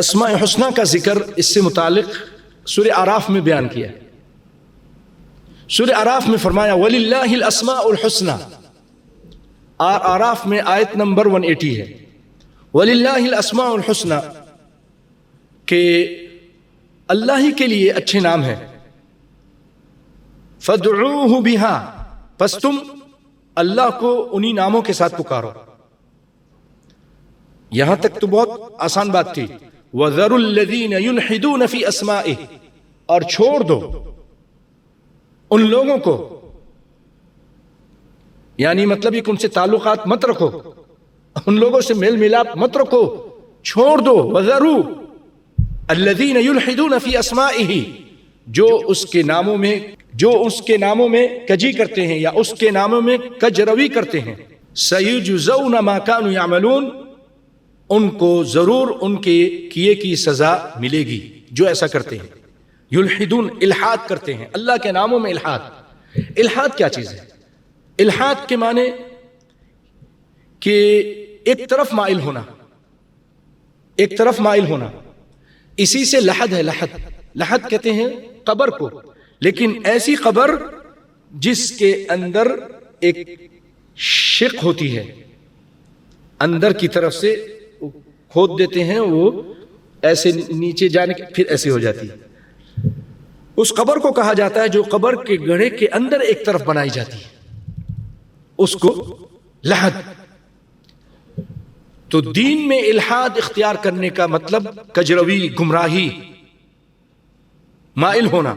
اسماء حسنہ کا ذکر اس سے متعلق سورہ اعراف میں بیان کیا. سورہ اعراف میں فرمایا وَلِلَّهِ الْأَسْمَاءُ الْحُسْنَى. اعراف میں آیت نمبر 180 ہے. وَلِلَّهِ الْأَسْمَاءُ الْحُسْنَى کہ اللہ ہی کے لیے اچھے نام ہیں. فَادْعُوهُ بِهَا پس تم اللہ کو انہی ناموں کے ساتھ پکارو. یہاں تک تو بہت آسان بات تھی. وَذَرُوا الَّذِينَ يُلْحِدُونَ فِي أَسْمَائِهِ اور چھوڑ دو ان لوگوں کو، یعنی مطلب یہ کہ ان سے تعلقات مت رکھو، ان لوگوں سے میل ملاپ مت رکھو، چھوڑ دو. وَذَرُوا الَّذِينَ يُلْحِدُونَ فِي أَسْمَائِهِ جو اس کے ناموں میں کجی کرتے ہیں یا اس کے ناموں میں کجروی کرتے ہیں. سَيُجْزَوْنَ مَا كَانُوا يَعْمَلُونَ ان کو ضرور ان کے کیے کی سزا ملے گی جو ایسا کرتے ہیں. یلحدون الحاد کرتے ہیں اللہ کے ناموں میں. الحاد کیا چیز ہے؟ الحاد کے معنی کہ ایک طرف مائل ہونا، ایک طرف مائل ہونا. اسی سے لحد ہے. لحد کہتے ہیں قبر کو، لیکن ایسی قبر جس کے اندر ایک شق ہوتی ہے، اندر کی طرف سے کھود دیتے ہیں، وہ ایسے نیچے جانے کے پھر ایسے ہو جاتی ہے. اس قبر کو کہا جاتا ہے جو قبر کے گڑھے کے اندر ایک طرف بنائی جاتی ہے، اس کو لحد. تو دین میں الحاد اختیار کرنے کا مطلب کجروی، گمراہی، مائل ہونا.